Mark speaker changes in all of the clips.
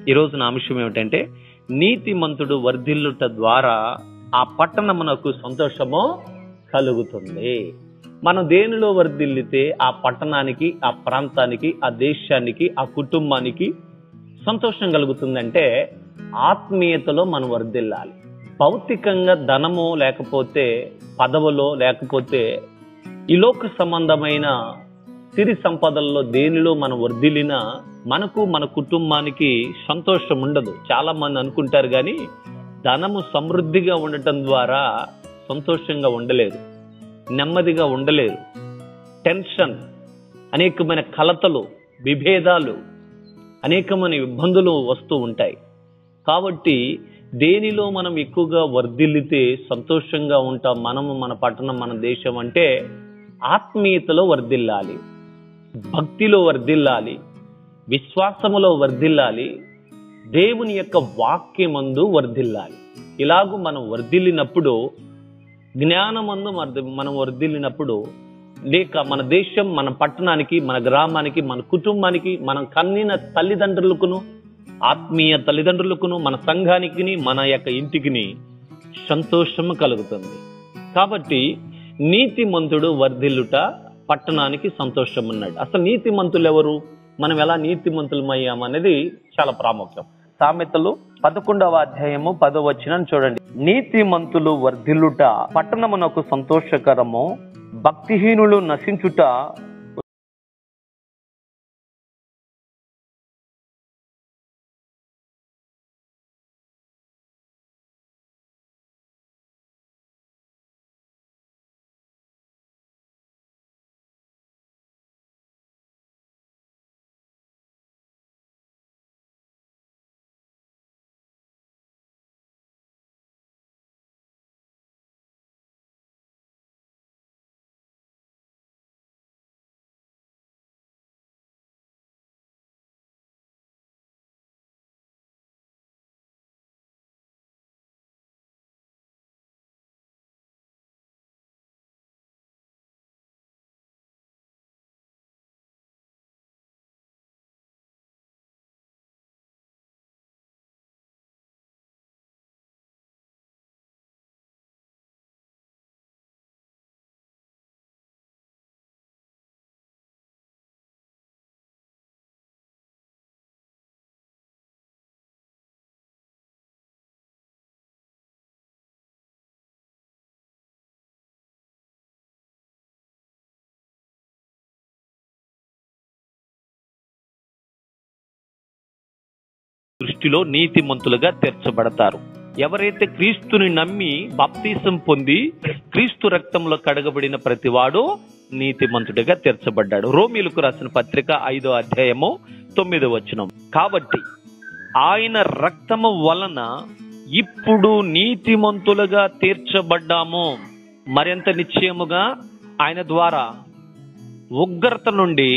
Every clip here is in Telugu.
Speaker 1: ఈరోజు నా అంశం ఏమిటంటే, నీతిమంతుడు వర్ధిల్లుట ద్వారా ఆ పట్టణమునకు సంతోషము కలుగుతుంది. మనం దేనిలో వర్ధిల్లితే ఆ పట్టణానికి, ఆ ప్రాంతానికి, ఆ దేశానికి, ఆ కుటుంబానికి సంతోషం కలుగుతుందంటే ఆత్మీయతలో మనం వర్ధిల్లాలి. భౌతికంగా ధనము లేకపోతే, పదవులో లేకపోతే, ఈ లోక సంబంధమైన సిరి సంపదల్లో దేనిలో మనం వర్ధిల్లినా మనకు, మన కుటుంబానికి సంతోషం ఉండదు. చాలా మంది అనుకుంటారు కానీ ధనము సమృద్ధిగా ఉండటం ద్వారా సంతోషంగా ఉండలేరు, నెమ్మదిగా ఉండలేరు. టెన్షన్, అనేకమైన కలతలు, విభేదాలు, అనేకమైన ఇబ్బందులు వస్తూ ఉంటాయి. కాబట్టి దేనిలో మనం ఎక్కువగా వర్ధిల్లితే సంతోషంగా ఉంటాం మనము, మన పట్టణం, మన దేశం అంటే ఆత్మీయతలో వర్ధిల్లాలి, భక్తిలో వర్ధిల్లాలి, విశ్వాసములో వర్ధిల్లాలి, దేవుని యొక్క వాక్యమందు వర్ధిల్లాలి. ఇలాగూ మనం వర్ధిల్లినప్పుడు, జ్ఞానమందు మనం వర్ధిల్లినప్పుడు, లేక మన దేశం, మన పట్టణానికి, మన గ్రామానికి, మన కుటుంబానికి, మనం కన్నిన తల్లిదండ్రులకును, ఆత్మీయ తల్లిదండ్రులకును, మన సంఘానికి, మన యొక్క ఇంటికి సంతోషము కలుగుతుంది. కాబట్టి నీతిమంతుడు వర్ధిల్లుట పట్టణానికి సంతోషం ఉన్నాడు. అసలు నీతిమంతులు ఎవరు, మనం ఎలా నీతిమంతులమయ్యామనేది చాలా ప్రాముఖ్యం. సామెతలు 11వ అధ్యాయము 10వ వచనం చూడండి. నీతిమంతులు వర్ధిల్లుట పట్టణమునకు సంతోషకరము, భక్తిహీనులు నశించుట దృష్టిలో నీతిమంతులుగా తీర్చబడతారు. ఎవరైతే క్రీస్తుని నమ్మి బాప్తీసం పొంది క్రీస్తు రక్తంలో కడగబడిన ప్రతివాడు నీతిమంతుడిగా తీర్చబడ్డాడు. రోమీయులకు రాసిన పత్రిక 5వ అధ్యాయము 9వ వచనం. కాబట్టి ఆయన రక్తము వలన ఇప్పుడు నీతిమంతులుగా తీర్చబడ్డాము, మరింత నిశ్చయముగా ఆయన ద్వారా ఉగ్రత నుండి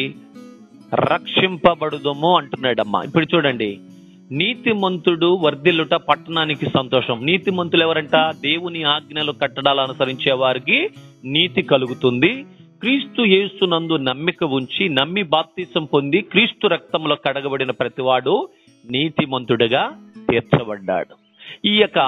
Speaker 1: రక్షింపబడుదము అంటున్నాడమ్మా. ఇప్పుడు చూడండి, నీతిమంతుడు వర్ధిల్లుట పట్టణానికి సంతోషం. నీతిమంతులు ఎవరంట? దేవుని ఆజ్ఞలు, కట్టడాలు అనుసరించే వారికి నీతి కలుగుతుంది. క్రీస్తు యేసునందు నమ్మిక ఉంచి నమ్మి బాప్తీసం పొంది క్రీస్తు రక్తంలో కడగబడిన ప్రతివాడు నీతిమంతుడిగా తీర్చబడ్డాడు. ఈ యొక్క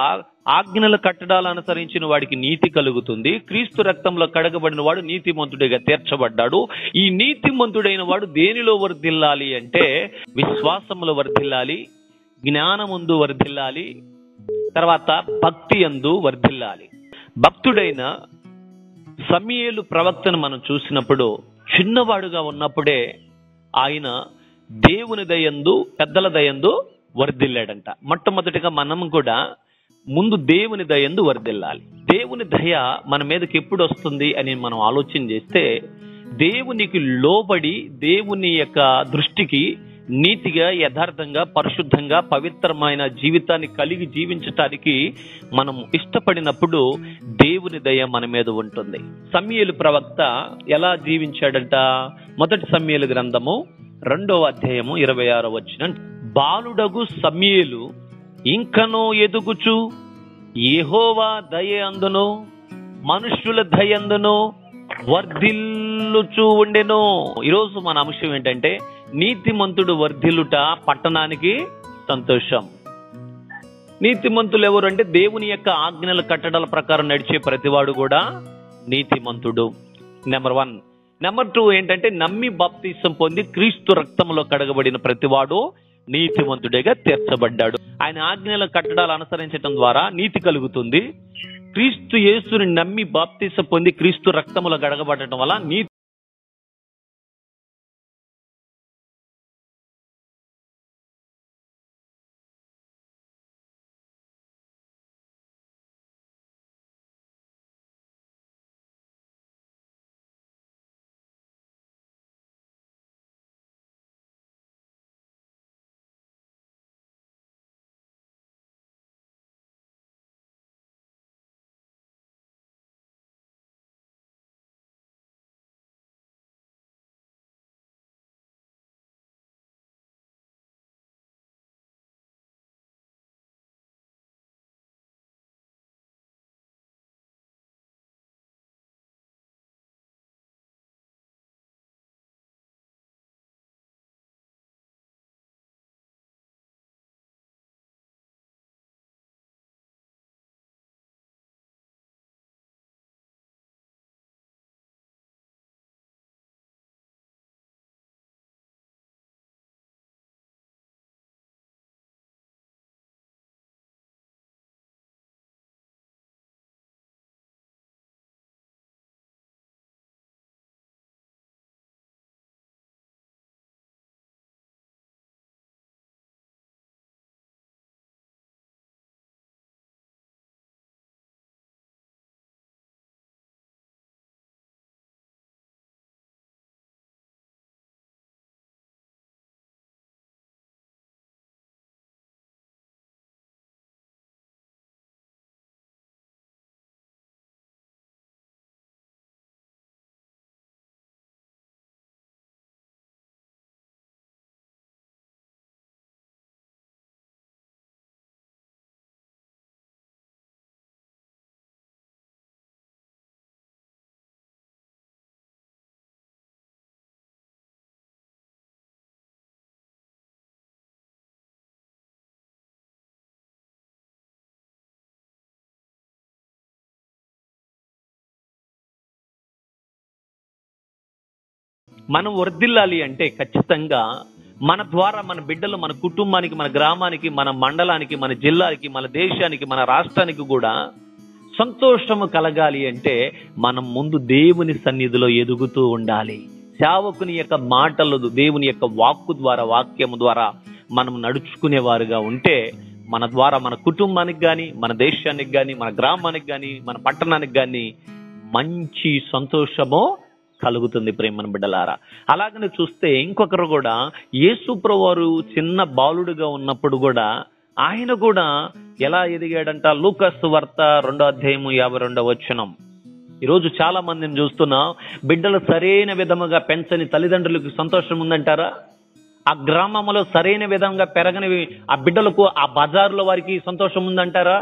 Speaker 1: ఆజ్ఞల, కట్టడాలు అనుసరించిన వాడికి నీతి కలుగుతుంది. క్రీస్తు రక్తంలో కడగబడిన వాడు నీతిమంతుడిగా తీర్చబడ్డాడు. ఈ నీతిమంతుడైన వాడు దేనిలో వర్ధిల్లాలి అంటే విశ్వాసములో వర్ధిల్లాలి, జ్ఞానమందు వర్ధిల్లాలి, తర్వాత భక్తి యందు వర్ధిల్లాలి. భక్తుడైన సమూయేలు ప్రవక్తను మనం చూసినప్పుడు చిన్నవాడుగా ఉన్నప్పుడే ఆయన దేవుని దయందు, పెద్దల దయందు వర్ధిల్లాడంట. మొట్టమొదటిగా మనం కూడా ముందు దేవుని దయందు వర్ధిల్లాలి. దేవుని దయ మన మీదకి ఎప్పుడు వస్తుంది అని మనం ఆలోచన చేస్తే, దేవునికి లోబడి దేవుని యొక్క దృష్టికి నీతిగా, యథార్థంగా, పరిశుద్ధంగా, పవిత్రమైన జీవితాన్ని కలిగి జీవించటానికి మనం ఇష్టపడినప్పుడు దేవుని దయ మన మీద ఉంటుంది. సమూయేలు ప్రవక్త ఎలా జీవించాడంట? మొదటి సమూయేలు గ్రంథము 2వ అధ్యాయము 26వ వచనం. బాలుడగు సమూయేలు ఇంకనూ ఎదుగుచు యెహోవా దయ అందును మనుష్యుల దయ అందును వర్ధిల్లుచు ఉండెను. ఈరోజు మన అంశం ఏంటంటే, నీతిమంతుడు వర్ధిల్లుట పట్టణానికి సంతోషం. నీతిమంతులు ఎవరు అంటే దేవుని యొక్క ఆజ్ఞల కట్టడల ప్రకారం నడిచే ప్రతివాడు కూడా నీతిమంతుడు. నెంబర్ 1. నెంబర్ 2 ఏంటంటే నమ్మి బాప్తిసం పొంది క్రీస్తు రక్తంలో కడగబడిన ప్రతివాడు నీతిమంతుడిగా తీర్చబడ్డాడు. ఆయన ఆజ్ఞల కట్టడాలు అనుసరించడం ద్వారా నీతి కలుగుతుంది. క్రీస్తు యేసుని నమ్మి బాప్తిసం పొంది క్రీస్తు రక్తంలో కడగబడటం వల్ల నీతి. మనం వర్ధిల్లాలి అంటే ఖచ్చితంగా మన ద్వారా మన బిడ్డలు, మన కుటుంబానికి, మన గ్రామానికి, మన మండలానికి, మన జిల్లాకి, మన దేశానికి, మన రాష్ట్రానికి కూడా సంతోషము కలగాలి అంటే మనం ముందు దేవుని సన్నిధిలో ఎదుగుతూ ఉండాలి. సేవకుని యొక్క మాటలు, దేవుని యొక్క వాక్కు ద్వారా, వాక్యము ద్వారా మనం నడుచుకునేవారుగా ఉంటే మన ద్వారా మన కుటుంబానికి కానీ, మన దేశానికి కానీ, మన గ్రామానికి కానీ, మన పట్టణానికి కానీ మంచి సంతోషము కలుగుతుంది. ప్రేమను బిడ్డలారా, అలాగనే చూస్తే ఇంకొకరు కూడా యేసు ప్రభువారు చిన్న బాలుడుగా ఉన్నప్పుడు కూడా ఆయన కూడా ఎలా ఎదిగాడంట? లూకాసు సువార్త 2:52. ఈరోజు చాలా మందిని చూస్తున్నాం, బిడ్డలు సరైన విధముగా పెంచని తల్లిదండ్రులకు సంతోషం ఉందంటారా? ఆ గ్రామంలో సరైన విధంగా పెరగని ఆ బిడ్డలకు ఆ బజారులో వారికి సంతోషం ఉందంటారా?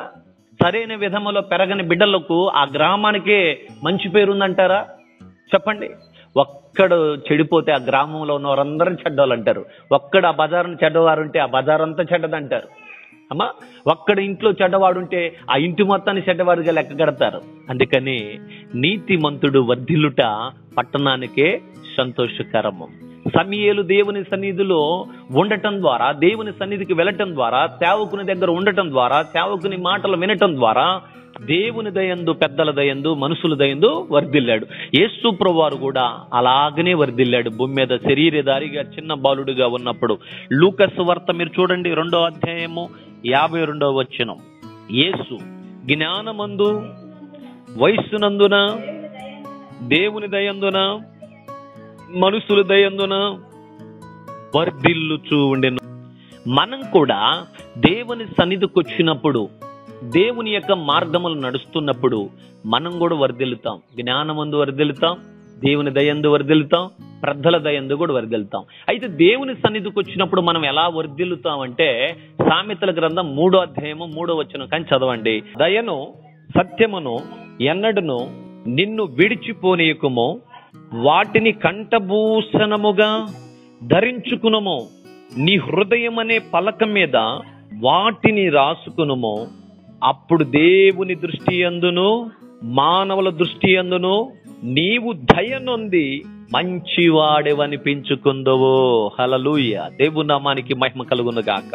Speaker 1: సరైన విధములో పెరగని బిడ్డలకు ఆ గ్రామానికే మంచి పేరు ఉందంటారా? చెప్పండి. ఒక్కడు చెడిపోతే ఆ గ్రామంలో ఉన్న వారందరూ చెడ్డవాళ్ళు అంటారు. ఒక్కడు ఆ బజారును చెడ్డవారు ఉంటే ఆ బజార్ అంతా చెడ్డదంటారు. అమ్మా, ఒక్కడు ఇంట్లో చెడ్డవాడుంటే ఆ ఇంటి మొత్తాన్ని చెడ్డవాడిగా లెక్క కడతారు. అందుకని నీతిమంతుడు వర్ధిల్లుట పట్టణానికే సంతోషకరము. సమూయేలు దేవుని సన్నిధిలో ఉండటం ద్వారా, దేవుని సన్నిధికి వెళ్ళటం ద్వారా, సేవకుని దగ్గర ఉండటం ద్వారా, సేవకుని మాటలు వినటం ద్వారా దేవుని దయందు, పెద్దల దయందు, మనుషుల దయందు వర్ధిల్లాడు. యేసు ప్రభువారు కూడా అలాగనే వర్ధిల్లాడు భూమి మీద శరీరధారిగా చిన్న బాలుడుగా ఉన్నప్పుడు. లూకాసు సువార్త మీరు చూడండి, 2:52. యేసు జ్ఞానమందు, వయస్సునందున, దేవుని దయందున, మనుషుల దయందున వర్ధిల్లుచూ ఉండెను. మనం కూడా దేవుని సన్నిధికి వచ్చినప్పుడు, దేవుని యొక్క మార్గములు నడుస్తున్నప్పుడు మనం కూడా వర్ధిల్లుతాం. జ్ఞానమందు వర్ధిల్లుతాం, దేవుని దయందు వర్ధిల్లుతాం, ప్రద్దల దయందు కూడా వర్ధిల్లుతాం. అయితే దేవుని సన్నిధికి వచ్చినప్పుడు మనం ఎలా వర్ధిల్లుతాం అంటే సామెతల గ్రంథం 3:3 కానీ చదవండి. దయను, సత్యమును ఎన్నడును నిన్ను విడిచిపోనీయకుము, వాటిని కంఠభూషణముగా ధరించుకునము. నీ హృదయం అనే పలక మీద వాటిని రాసుకునుము. అప్పుడు దేవుని దృష్టి యందును మానవుల దృష్టి యందును నీవు దయ నొంది మంచివాడెవనిపించుకుందువు. హల్లెలూయా. దేవుని నామానికి మహిమ కలుగును గాక.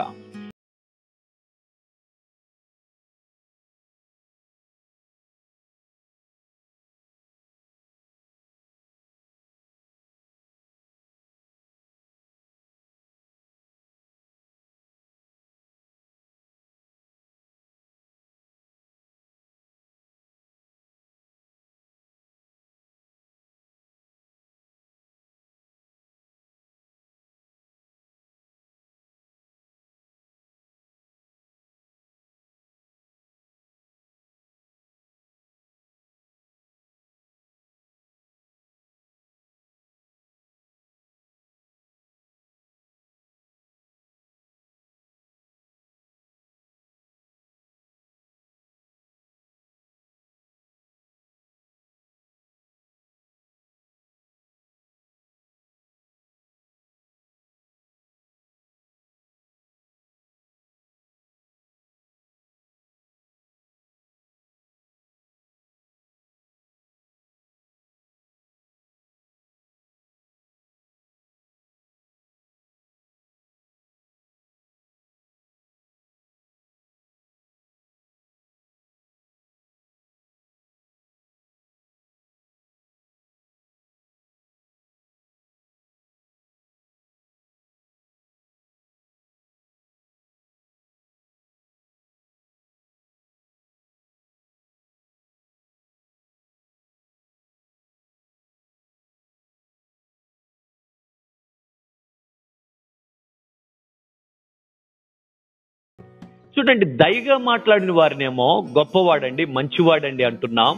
Speaker 1: చూడండి, దయగా మాట్లాడిన వారినేమో గొప్పవాడండి, మంచివాడండి అంటున్నాం.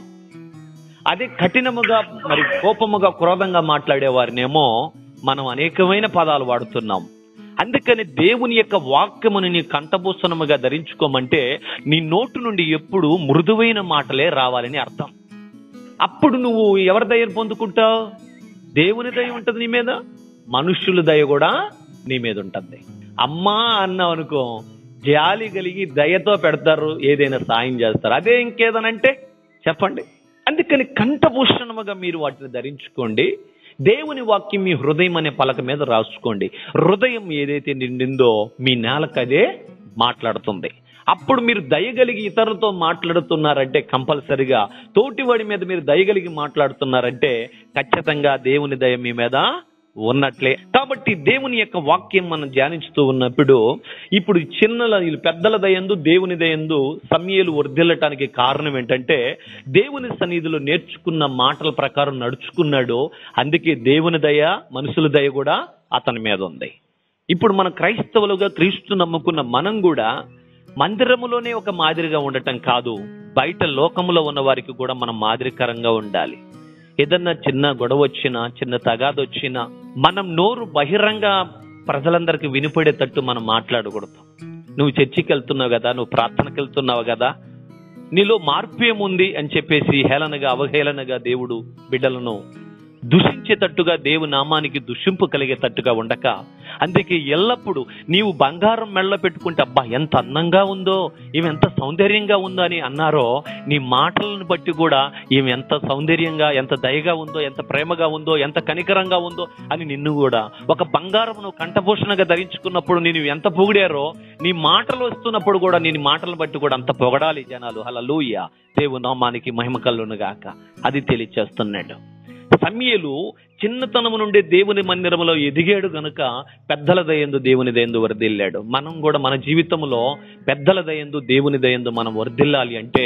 Speaker 1: అదే కఠినముగా మరి కోపముగా క్రోధంగా మాట్లాడే వారినేమో మనం అనేకమైన పదాలు వాడుతున్నాం. అందుకని దేవుని యొక్క వాక్యముని నీ కంఠభూషణముగా ధరించుకోమంటే నీ నోటు నుండి ఎప్పుడు మృదువైన మాటలే రావాలని అర్థం. అప్పుడు నువ్వు ఎవరి దయను పొందుకుంటావు? దేవుని దయ ఉంటుంది నీ మీద, మనుష్యుల దయ కూడా నీ మీద ఉంటుంది. అమ్మా అన్నావు అనుకో, జాలి కలిగి దయతో పెడతారు, ఏదైనా సాయం చేస్తారు. అదే ఇంకేదనంటే చెప్పండి. అందుకని కంఠభూషణముగా మీరు వాటిని ధరించుకోండి. దేవుని వాక్యం మీ హృదయం అనే పలక మీద రాసుకోండి. హృదయం ఏదైతే నిండిందో మీ నేలకదే మాట్లాడుతుంది. అప్పుడు మీరు దయగలిగి ఇతరులతో మాట్లాడుతున్నారంటే, కంపల్సరిగా తోటివాడి మీద మీరు దయగలిగి మాట్లాడుతున్నారంటే ఖచ్చితంగా దేవుని దయ మీ మీద ఉన్నట్లే. కాబట్టి దేవుని యొక్క వాక్యం మనం ధ్యానించుతూ ఉన్నప్పుడు ఇప్పుడు పెద్దల దయందు దేవుని దయందు సమూయేలు వర్ధిల్లటానికి కారణం ఏంటంటే దేవుని సన్నిధిలో నేర్చుకున్న మాటల ప్రకారం నడుచుకున్నాడు. అందుకే దేవుని దయ, మనుషుల దయ కూడా అతని మీద ఉంది. ఇప్పుడు మన క్రైస్తవులుగా క్రీస్తు నమ్ముకున్న మనం కూడా మందిరములోనే ఒక మాదిరిగా ఉండటం కాదు, బయట లోకములో ఉన్న వారికి కూడా మనం మాదిరికరంగా ఉండాలి. ఏదన్నా చిన్న గొడవ వచ్చినా, చిన్న తగాదు వచ్చినా మనం నోరు బహిరంగ ప్రజలందరికీ వినిపడేటట్టు మనం మాట్లాడకూడదు. నువ్వు చర్చికి వెళ్తున్నావు కదా, నువ్వు ప్రార్థనకి వెళ్తున్నావు కదా, నీలో మార్పు ఏముంది అని చెప్పేసి హేళనగా అవహేళనగా దేవుడు బిడ్డలను దూషించేటట్టుగా, దేవుని నామానికి దుషింపు కలిగేటట్టుగా ఉండక, అందుకే ఎల్లప్పుడూ నీవు బంగారం మెళ్ళ పెట్టుకుంటే అబ్బా ఎంత అందంగా ఉందో, ఈమె ఎంత సౌందర్యంగా ఉందో అని అన్నారో, నీ మాటలను బట్టి కూడా ఈమె ఎంత సౌందర్యంగా, ఎంత దయగా ఉందో, ఎంత ప్రేమగా ఉందో, ఎంత కనికరంగా ఉందో అని నిన్ను కూడా ఒక బంగారం నువ్వు కంఠభూషణగా ధరించుకున్నప్పుడు నేను ఎంత పొగిడారో, నీ మాటలు వస్తున్నప్పుడు కూడా నేను మాటలను బట్టి కూడా అంత పొగడాలి జనాలు. హల్లెలూయా. దేవుని నామానికి మహిమ కలుగును గాక. అది తెలియచేస్తున్నాడు. సమూయేలు చిన్నతనము నుండి దేవుని మందిరములో ఎదిగాడు గనుక పెద్దల దయందు దేవుని దయందు వర్ధిల్లాడు. మనం కూడా మన జీవితంలో పెద్దల దయందు దేవుని దయందు మనం వర్ధిల్లాలి అంటే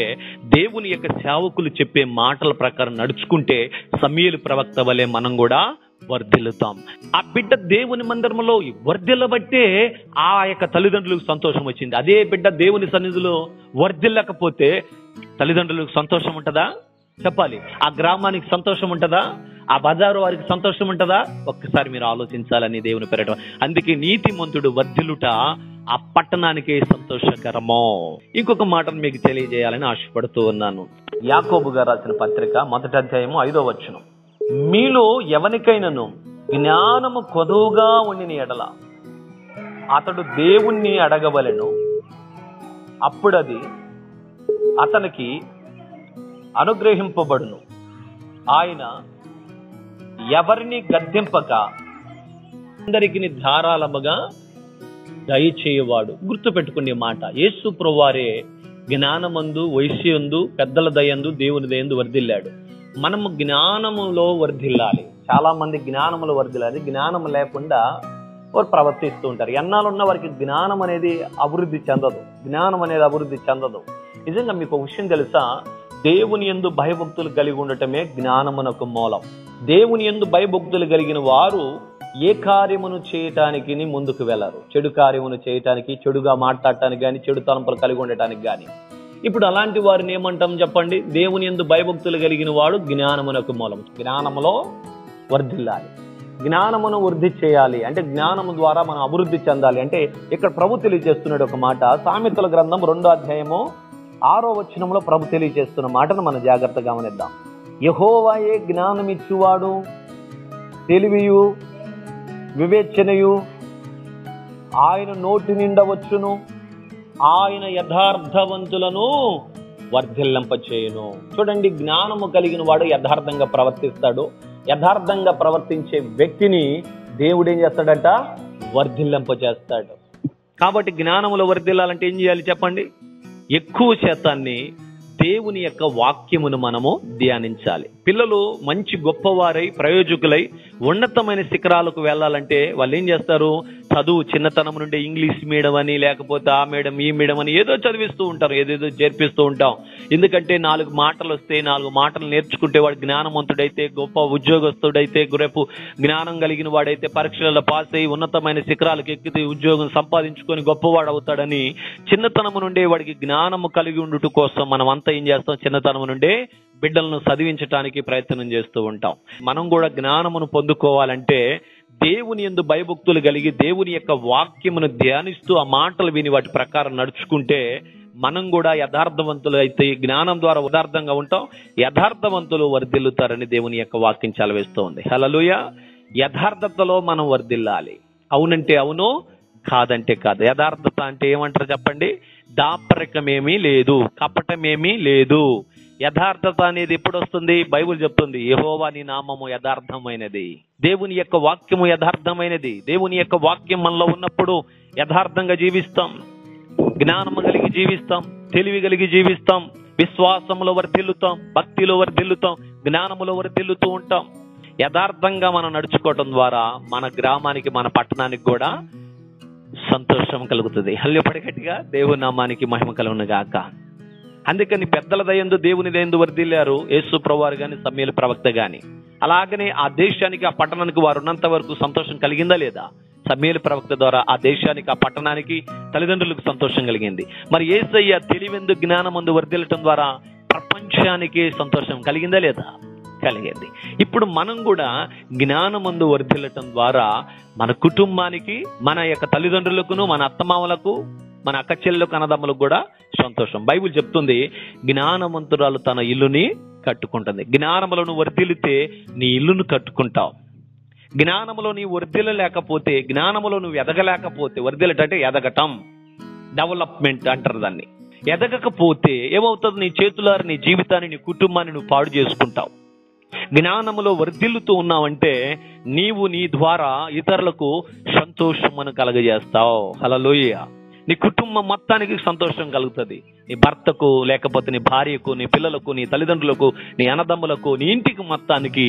Speaker 1: దేవుని యొక్క సేవకులు చెప్పే మాటల ప్రకారం నడుచుకుంటే సమూయేలు ప్రవక్త వలె మనం కూడా వర్ధిల్లుతాం. ఆ బిడ్డ దేవుని మందిరములో వర్ధిల్లబట్టే ఆ యొక్క తల్లిదండ్రులకు సంతోషం వచ్చింది. అదే బిడ్డ దేవుని సన్నిధిలో వర్ధిల్లకపోతే తల్లిదండ్రులకు సంతోషం ఉంటుందా? చెప్పాలి. ఆ గ్రామానికి సంతోషం ఉంటుందా? ఆ బజారు వారికి సంతోషం ఉంటుందా? ఒక్కసారి మీరు ఆలోచించాలని దేవుని పేరట. అందుకే నీతిమంతుడు వర్ధిల్లుట ఆ పట్టణానికి సంతోషకరమో. ఇంకొక మాటను మీకు తెలియజేయాలని ఆశపడుతూ ఉన్నాను. యాకోబు గారు రాసిన పత్రిక 1వ అధ్యాయము 5వ వచనం, మీలో ఎవనికైనను జ్ఞానము కొదువుగా ఉండిన ఎడల అతడు దేవుణ్ణి అడగవలెను, అప్పుడది అతనికి అనుగ్రహింపబడును. ఆయన ఎవరిని గద్దింపక అందరికి ధారాళముగా దయచేయవాడు. గుర్తుపెట్టుకునే మాట, యేసు ప్రభువారే జ్ఞానమందు, వైశ్యందు, పెద్దల దయందు, దేవుని దయందు వర్ధిల్లాడు. మనము జ్ఞానములో వర్ధిల్లాలి. చాలా మంది జ్ఞానములో వర్ధిల్లాలి, జ్ఞానం లేకుండా వారు ప్రవర్తిస్తూ ఉంటారు. ఎన్నాళ్ళున్న వారికి జ్ఞానం అనేది అభివృద్ధి చెందదు. నిజంగా మీకు ఒక విషయం తెలుసా? దేవుని యందు భయభక్తులు కలిగి ఉండటమే జ్ఞానమునకు మూలం. దేవుని యందు భయభక్తులు కలిగిన వారు ఏ కార్యమును చేయటానికి ముందుకు వెళ్ళరు. చెడు కార్యమును చేయటానికి, చెడుగా మాట్లాడటానికి కానీ, చెడు తలంపులు కలిగి ఉండటానికి కానీ. ఇప్పుడు అలాంటి వారిని ఏమంటాం చెప్పండి? దేవుని యందు భయభక్తులు కలిగిన వాడు జ్ఞానమునకు మూలం. జ్ఞానములో వర్ధిల్లాలి, జ్ఞానమును వృద్ధి చేయాలి. అంటే జ్ఞానము ద్వారా మనం అభివృద్ధి చెందాలి. అంటే ఇక్కడ ప్రభు తెలియజేస్తున్నాడు ఒక మాట. సామెతల గ్రంథం 2వ అధ్యాయము 6వ వచనంలో ప్రభు తెలియజేస్తున్న మాటను మనం జాగ్రత్తగా గమనిద్దాం. యెహోవాయే జ్ఞానం ఇచ్చువాడు, తెలివియు వివేచనయు ఆయన నోటి నిండా వచ్చును, ఆయన యథార్థవంతులను వర్ధిల్లింపచేయును. చూడండి, జ్ఞానము కలిగిన వాడు యథార్థంగా ప్రవర్తిస్తాడు. యథార్థంగా ప్రవర్తించే వ్యక్తిని దేవుడు ఏం చేస్తాడట? వర్ధిల్లింపచేస్తాడు. కాబట్టి జ్ఞానములో వర్ధిల్లాలంటే ఏం చేయాలి చెప్పండి? ఎక్కువ శాతాన్ని దేవుని యొక్క వాక్యమును మనము ధ్యానించాలి. పిల్లలు మంచి గొప్పవారై, ప్రయోజకులై, ఉన్నతమైన శిఖరాలకు వెళ్ళాలంటే వాళ్ళు ఏం చేస్తారు? చదువు చిన్నతనం నుండి ఇంగ్లీష్ మీడియం అని, లేకపోతే ఆ మీడియం ఈ మీడియం అని ఏదో చదివిస్తూ ఉంటారు, ఏదేదో చేర్పిస్తూ ఉంటాం. ఎందుకంటే 4 మాటలు వస్తే 4 మాటలు నేర్చుకుంటే వాడు జ్ఞానవంతుడైతే, గొప్ప ఉద్యోగస్తుడైతే, రేపు జ్ఞానం కలిగిన వాడైతే పరీక్షలలో పాస్ అయ్యి ఉన్నతమైన శిఖరాలకు ఎక్కితే ఉద్యోగం సంపాదించుకొని గొప్పవాడు అవుతాడని చిన్నతనం నుండే వాడికి జ్ఞానము కలిగి ఉండుట కోసం మనం అంతా ఏం చేస్తాం? చిన్నతనం నుండే బిడ్డలను చదివించడానికి ప్రయత్నం చేస్తూ ఉంటాం. మనం కూడా జ్ఞానమును పొందుకోవాలంటే దేవుని యందు భయభక్తులు కలిగి దేవుని యొక్క వాక్యమును ధ్యానిస్తూ ఆ మాటలు విని వాటి ప్రకారం నడుచుకుంటే మనం కూడా యథార్థవంతులు అయితే జ్ఞానం ద్వారా యథార్థంగా ఉంటాం. యథార్థవంతులు వర్ధిల్లుతారని దేవుని యొక్క వాక్యం చలవేస్తూ ఉంది. హల్లెలూయా. యథార్థతలో మనం వర్ధిల్లాలి. అవునంటే అవును, కాదంటే కాదు. యథార్థత అంటే ఏమంటారు చెప్పండి? దాపరికమేమీ లేదు, కపటమేమీ లేదు. యథార్థత అనేది ఎప్పుడు వస్తుంది? బైబిల్ చెప్తుంది, యెహోవా నీ నామము యథార్థమైనది. దేవుని యొక్క వాక్యము యథార్థమైనది. దేవుని యొక్క వాక్యం మనలో ఉన్నప్పుడు యథార్థంగా జీవిస్తాం, జ్ఞానము కలిగి జీవిస్తాం, తెలివి కలిగి జీవిస్తాం, విశ్వాసములో వర్ధిల్లుతాం, భక్తిలో వర్ధిల్లుతాం, జ్ఞానములో వర్ధిల్లుతూ ఉంటాం. యథార్థంగా మనం నడుచుకోవటం ద్వారా మన గ్రామానికి, మన పట్టణానికి కూడా సంతోషం కలుగుతుంది. హల్లెలూయా. గట్టిగా దేవుని నామానికి మహిమ కలుగును గాక. అందుకని పెద్దల దయందు, దేవుని దయందు వర్ధిల్లారు యేసు ప్రభువారు గాని, సమూయేలు ప్రవక్త గాని. అలాగనే ఆ దేశానికి, ఆ పట్టణానికి వారు ఉన్నంత వరకు సంతోషం కలిగిందా లేదా? సమూయేలు ప్రవక్త ద్వారా ఆ దేశానికి, ఆ పట్టణానికి, తల్లిదండ్రులకు సంతోషం కలిగింది. మరి యేసయ్య తెలివెందు, జ్ఞానమందు వర్ధిల్లటం ద్వారా ప్రపంచానికి సంతోషం కలిగిందా లేదా? కలిగింది. ఇప్పుడు మనం కూడా జ్ఞానమందు వర్ధిల్లటం ద్వారా మన కుటుంబానికి, మన యొక్క తల్లిదండ్రులకును, మన అత్తమామలకు, మన అక్క చెల్లెలకు, అన్నదమ్ములకు కూడా సంతోషం. బైబిల్ చెప్తుంది, జ్ఞానవంతురాలు తన ఇల్లుని కట్టుకుంటుంది. జ్ఞానములను వర్ధిల్లితే నీ ఇల్లును కట్టుకుంటావు. జ్ఞానములో నీ వర్ధిల్లలేకపోతే, జ్ఞానములో నువ్వు ఎదగలేకపోతే, వర్ధిల్లటంటే ఎదగటం, డెవలప్మెంట్ అంటారు దాన్ని. ఎదగకపోతే ఏమవుతుంది? నీ చేతులారా నీ జీవితాన్ని, నీ కుటుంబాన్ని నువ్వు పాడు చేసుకుంటావు. జ్ఞానములో వర్ధిల్లుతూ ఉన్నావంటే నీవు నీ ద్వారా ఇతరులకు సంతోషమును కలగజేస్తావు. హల్లెలూయా. నీ కుటుంబం మొత్తానికి సంతోషం కలుగుతుంది. నీ భర్తకు, లేకపోతే నీ భార్యకు, నీ పిల్లలకు, నీ తల్లిదండ్రులకు, నీ అన్నదమ్ములకు, నీ ఇంటికి మొత్తానికి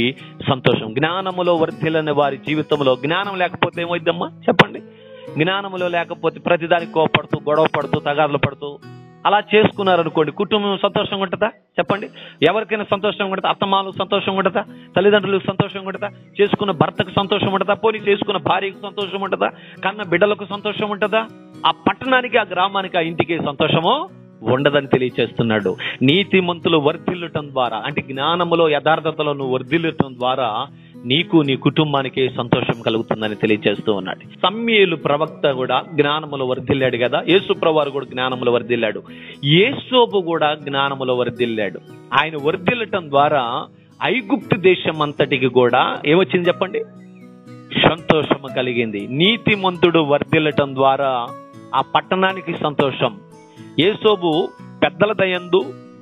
Speaker 1: సంతోషం. జ్ఞానములో వర్ధిల్లని వారి జీవితంలో, జ్ఞానం లేకపోతే ఏమైద్దమ్మా చెప్పండి? జ్ఞానములో లేకపోతే ప్రతిదానికి కోపడుతూ, గొడవ పడుతూ, తగాదులు పడుతూ అలా చేసుకున్నారనుకోండి, కుటుంబం సంతోషంగా ఉంటుందా చెప్పండి? ఎవరికైనా సంతోషంగా ఉంటుందా? అత్తమాలు సంతోషంగా ఉంటుందా? తల్లిదండ్రులకు సంతోషంగా ఉంటుందా? చేసుకున్న భర్తకు సంతోషం ఉంటుందా? పోనీ చేసుకున్న భార్యకు సంతోషం ఉంటుందా? కన్న బిడ్డలకు సంతోషం ఉంటుందా? ఆ పట్టణానికి, ఆ గ్రామానికి, ఆ ఇంటికి సంతోషము ఉండదని తెలియచేస్తున్నాడు. నీతిమంతులు వర్ధిల్లటం ద్వారా, అంటే జ్ఞానములో, యథార్థతలో నువ్వు వర్ధిల్లటం ద్వారా నీకు, నీ కుటుంబానికి సంతోషం కలుగుతుందని తెలియజేస్తూ ఉన్నాడు. సమూయేలు ప్రవక్త కూడా జ్ఞానములో వర్ధిల్లాడు కదా. యేసు ప్రభువారు కూడా జ్ఞానములో వర్ధిల్లాడు. యేసోబు కూడా జ్ఞానములో వర్ధిల్లాడు. ఆయన వర్ధిల్లటం ద్వారా ఐగుప్తు దేశం అంతటికి కూడా ఏమొచ్చింది చెప్పండి? సంతోషము కలిగింది. నీతిమంతుడు వర్ధిల్లటం ద్వారా ఆ పట్టణానికి సంతోషం. యేసోబు పెద్దల దయందు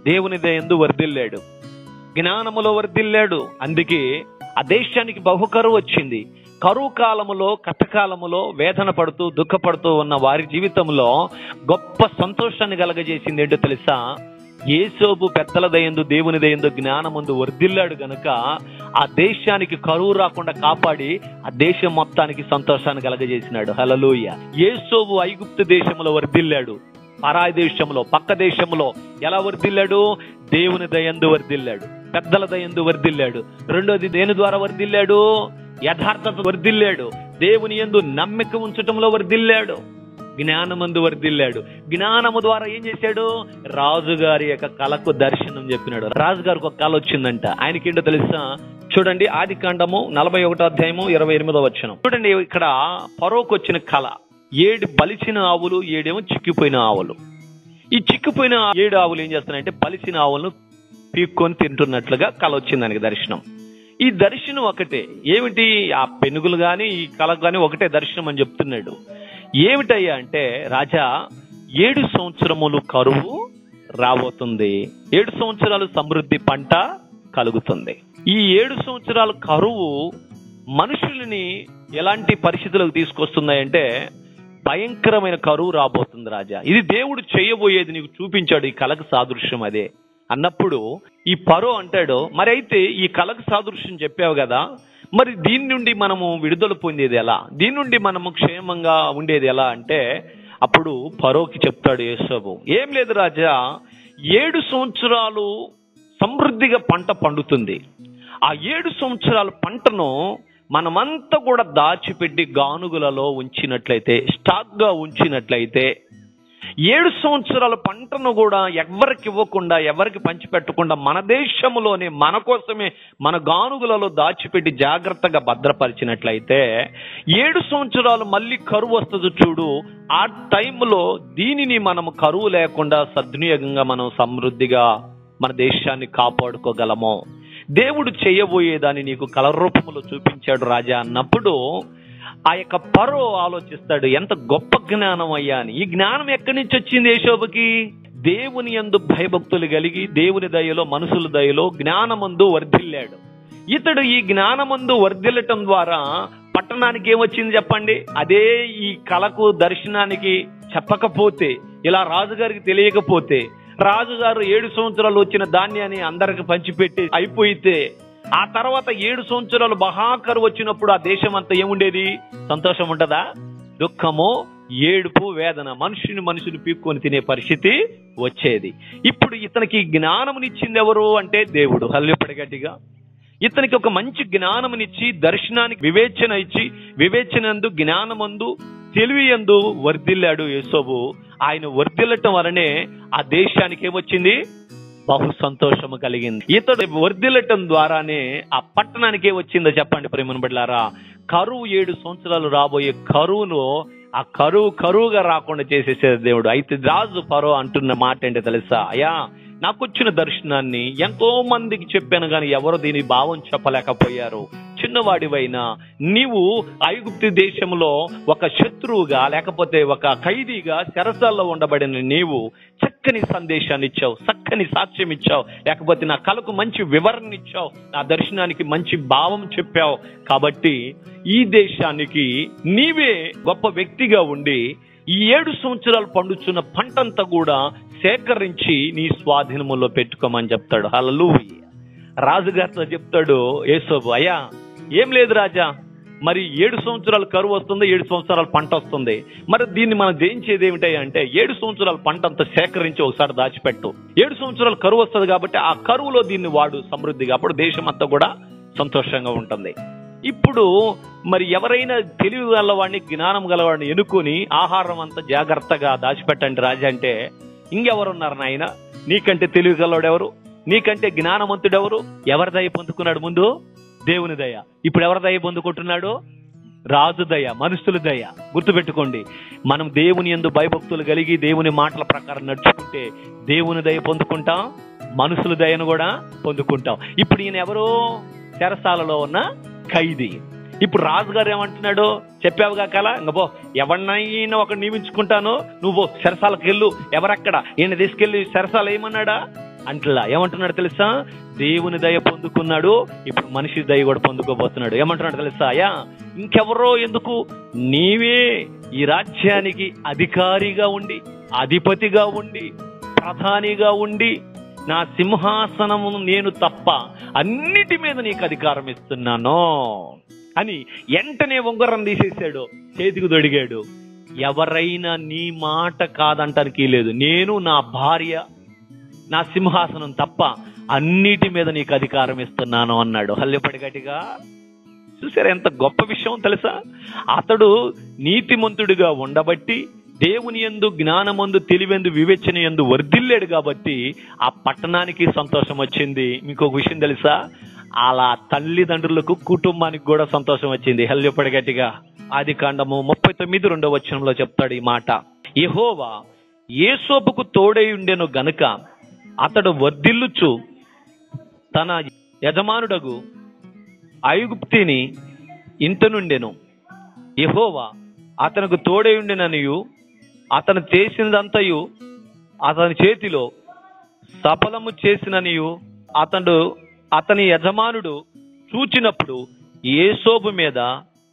Speaker 1: దేవుని దయందు వర్ధిల్లాడు, జ్ఞానములో వర్ధిల్లాడు. అందుకే ఆ దేశానికి బహుకరువు వచ్చింది. కరువు కాలములో, కష్టకాలములో వేదన పడుతూ దుఃఖపడుతూ ఉన్న వారి జీవితంలో గొప్ప సంతోషాన్ని కలగజేసింది ఏంటో తెలుసా? యేసోబు పెద్దల దయందు దేవుని దయందు జ్ఞానమందు వర్ధిల్లాడు గనుక ఆ దేశానికి కరువు రాకుండా కాపాడి ఆ దేశం మొత్తానికి సంతోషాన్ని కలగజేసినాడు. హల్లెలూయా. యేసోబు ఐగుప్తు దేశంలో వర్ధిల్లాడు, పరాయి దేశంలో, పక్క దేశంలో ఎలా వర్ధిల్లాడు? దేవుని దయందు వర్ధిల్లాడు, పెద్దల దయందు వర్ధిల్లాడు. రెండోది దేని ద్వారా వర్ధిల్లాడు? యథార్థత వర్ధిల్లాడు, దేవుని యందు నమ్మిక ఉంచటంలో వర్ధిల్లాడు, జ్ఞానమందు వర్ధిల్లాడు. జ్ఞానము ద్వారా ఏం చేశాడు? రాజుగారి యొక్క కళకు దర్శనం చెప్పినాడు. రాజుగారికి ఒక కళ వచ్చిందంట. ఆయనకేంటో తెలుసా? చూడండి, ఆదికాండము 41వ అధ్యాయము 28వ వచనం చూడండి. ఇక్కడ ఫరోకు వచ్చిన కళ, 7 బలిసిన ఆవులు, 7 చిక్కిపోయిన ఆవులు. ఈ చిక్కిపోయిన 7 ఆవులు ఏం చేస్తున్నాయంటే బలిసిన ఆవులను పీక్కొని తింటున్నట్లుగా కళ వచ్చింది ఆయనకి దర్శనం. ఈ దర్శనం ఒకటే. ఏమిటి? ఆ పెనుగులు గాని ఈ కళ గాని ఒకటే దర్శనం అని చెప్తున్నాడు. ఏమిటయ్యా అంటే, రాజా 7 సంవత్సరములు కరువు రాబోతుంది, 7 సంవత్సరాలు సమృద్ధి పంట కలుగుతుంది. ఈ 7 సంవత్సరాల కరువు మనుషుల్ని ఎలాంటి పరిస్థితులకు తీసుకొస్తున్నాయంటే భయంకరమైన కరువు రాబోతుంది రాజా. ఇది దేవుడు చేయబోయేది నీకు చూపించాడు, ఈ కళకు సాదృశ్యం అదే అన్నప్పుడు ఈ ఫరో అంటాడు, మరి అయితే ఈ కళకు సాదృశ్యం చెప్పావు కదా, మరి దీని నుండి మనము విడుదల పొందేది ఎలా, దీని నుండి మనము క్షేమంగా ఉండేది ఎలా అంటే అప్పుడు ఫరోకి చెప్తాడు యేసోబు, ఏం లేదు రాజా, 7 సంవత్సరాలు సమృద్ధిగా పంట పండుతుంది. ఆ 7 సంవత్సరాల పంటను మనమంతా కూడా దాచిపెట్టి గానుగులలో ఉంచినట్లయితే, స్టాక్ గా ఉంచినట్లయితే 7 సంవత్సరాల పంటను కూడా ఎవరికి ఇవ్వకుండా, ఎవరికి పంచిపెట్టకుండా మన దేశంలోనే మన కోసమే మన గానుగులలో దాచిపెట్టి జాగ్రత్తగా భద్రపరిచినట్లయితే 7 సంవత్సరాలు మళ్ళీ కరువు వస్తుంది చూడు, ఆ టైంలో దీనిని మనం కరువు లేకుండా సద్వినియోగంగా మనం సమృద్ధిగా మన దేశాన్ని కాపాడుకోగలము. దేవుడు చేయబోయేదాన్ని నీకు కళ రూపంలో చూపించాడు రాజా అన్నప్పుడు ఆ యొక్క ఫరో ఆలోచిస్తాడు, ఎంత గొప్ప జ్ఞానం అయ్యా అని. ఈ జ్ఞానం ఎక్కడి నుంచి వచ్చింది యేసోబుకి? దేవుని యందు భయభక్తులు కలిగి దేవుని దయలో, మనుషుల దయలో జ్ఞానమందు వర్ధిల్లాడు. ఇతడు ఈ జ్ఞానమందు వర్ధిల్లటం ద్వారా పట్టణానికి ఏమొచ్చింది చెప్పండి? అదే ఈ కళకు దర్శనానికి చెప్పకపోతే, ఇలా రాజుగారికి తెలియకపోతే, రాజుగారు 7 సంవత్సరాలు వచ్చిన ధాన్యాన్ని అందరికి పంచిపెట్టి అయిపోయితే ఆ తర్వాత 7 సంవత్సరాలు మహాకరువు వచ్చినప్పుడు ఆ దేశం అంతా ఏముండేది? సంతోషం ఉంటదా? దుఃఖము, ఏడుపు, వేదన, మనుషుని పీక్కొని తినే పరిస్థితి వచ్చేది. ఇప్పుడు ఇతనికి జ్ఞానమునిచ్చింది ఎవరు అంటే దేవుడు. హల్లెలూయా గట్టిగా. ఇతనికి ఒక మంచి జ్ఞానమునిచ్చి, దర్శనానికి వివేచన ఇచ్చి, వివేచనందు, జ్ఞానమందు, తెలివి యందు వర్ధిల్లాడు యేసోబు. ఆయన వర్ధిల్లటం వలనే ఆ దేశానికి ఏమొచ్చింది? బహు సంతోషము కలిగింది. ఇతడు వర్ధిల్లటం ద్వారానే ఆ పట్టణానికి ఏమొచ్చిందో చెప్పండి ప్రేమను బిడ్డలారా? కరువు 7 సంవత్సరాలు రాబోయే కరువును ఆ కరువుగా రాకుండా చేసేసేది దేవుడు. అయితే రాజు ఫరో అంటున్న మాట ఏంటో తెలుసా? అయ్యా, నాకొచ్చిన దర్శనాన్ని ఎంతో మందికి చెప్పాను కానీ ఎవరు దీని భావం చెప్పలేకపోయారు. చిన్నవాడివైనా నీవు ఐగుప్తు దేశంలో ఒక శత్రువుగా లేకపోతే ఒక ఖైదీగా చెరసాల్లో ఉండబడిన నీవు చక్కని సందేశాన్ని ఇచ్చావు, చక్కని సాక్ష్యం ఇచ్చావు, లేకపోతే నా కళకు మంచి వివరణ ఇచ్చావు, నా దర్శనానికి మంచి భావం చెప్పావు. కాబట్టి ఈ దేశానికి నీవే గొప్ప వ్యక్తిగా ఉండి ఈ 7 సంవత్సరాలు పండుచున్న పంటంతా కూడా సేకరించి నీ స్వాధీనములో పెట్టుకోమని చెప్తాడు. హల్లెలూయా. రాజుగారితో చెప్తాడు యేసోబు, అయ్యా ఏం లేదు రాజా, మరి 7 సంవత్సరాలు కరువు వస్తుంది, 7 సంవత్సరాలు పంట వస్తుంది, మరి దీన్ని మనం జయించేది ఏమిటాయి అంటే 7 సంవత్సరాల పంట అంతా సేకరించి ఒకసారి దాచిపెట్టు. 7 సంవత్సరాలు కరువు వస్తుంది కాబట్టి ఆ కరువులో దీన్ని వాడు సమృద్ధిగా, అప్పుడు దేశం అంతా కూడా సంతోషంగా ఉంటుంది. ఇప్పుడు మరి ఎవరైనా తెలివి గలవాడిని, జ్ఞానం గలవాడిని ఎన్నుకొని ఆహారం అంతా జాగ్రత్తగా దాచిపెట్టండి రాజా అంటే ఇంకెవరున్నారు నాయన? నీకంటే తెలివి గలవాడు ఎవరు? నీకంటే జ్ఞానవంతుడు ఎవరు? ఎవరి దయ పొందుకున్నాడు ముందు? దేవుని దయ. ఇప్పుడు ఎవరి దయ పొందుకుంటున్నాడు? రాజు దయ, మనుషుల దయ. గుర్తుపెట్టుకోండి, మనం దేవుని యందు భయభక్తులు కలిగి దేవుని మాటల ప్రకారం నడుచుకుంటే దేవుని దయ పొందుకుంటాం, మనుషుల దయను కూడా పొందుకుంటాం. ఇప్పుడు ఈయన ఎవరు? చెరసాలలో ఉన్న ఖైదీ. ఇప్పుడు రాజుగారు ఏమంటున్నాడు? చెప్పావుగా కల, ఇంక పో, ఎవరినైనా ఒక నియమించుకుంటాను, నువ్వు చెరసాలకు వెళ్ళు, ఎవరక్కడ ఈయన తీసుకెళ్లి చెరసాల ఏమన్నాడా? అంటలా ఏమంటున్నాడు తెలుసా? దేవుని దయ పొందుకున్నాడు, ఇప్పుడు మనిషి దయ కూడా పొందుకోబోతున్నాడు. ఏమంటున్నాడు తెలుసా? ఇంకెవరో ఎందుకు, నీవే ఈ రాజ్యానికి అధికారిగా ఉండి, అధిపతిగా ఉండి, ప్రధానిగా ఉండి, నా సింహాసనము నేను తప్ప అన్నిటి మీద నీకు అధికారం ఇస్తున్నాను అని వెంటనే ఉంగరం తీసేశాడు, చేతికి దొడిగాడు. ఎవరైనా నీ మాట కాదంటానికి లేదు. నేను, నా భార్య, నా సింహాసనం తప్ప అన్నిటి మీద నీకు అధికారం ఇస్తున్నాను అన్నాడు. హల్లెపడి గట్టిగా. చూసారా ఎంత గొప్ప విషయం తెలుసా? అతడు నీతిమంతుడిగా ఉండబట్టి, దేవుని యందు, జ్ఞానమందు, తెలివెందు, వివేచన యందు వర్ధిల్లాడు కాబట్టి ఆ పట్టణానికి సంతోషం వచ్చింది. మీకు ఒక విషయం తెలుసా? అలా తల్లిదండ్రులకు, కుటుంబానికి కూడా సంతోషం వచ్చింది. హల్లెపడి గట్టిగా. ఆదికాండము 39:2 చెప్తాడు ఈ మాట. యెహోవా యోసేపుకు తోడై ఉండెను గనుక అతడు వర్ధిల్లుచు తన యజమానుడగు ఐగుప్తిని ఇంట నుండెను. యెహోవా అతనికి తోడై ఉండెననియు అతను చేసినదంతయు అతని చేతిలో సఫలము చేసిననియు అతని యజమానుడు చూచినప్పుడు యోసేపు మీద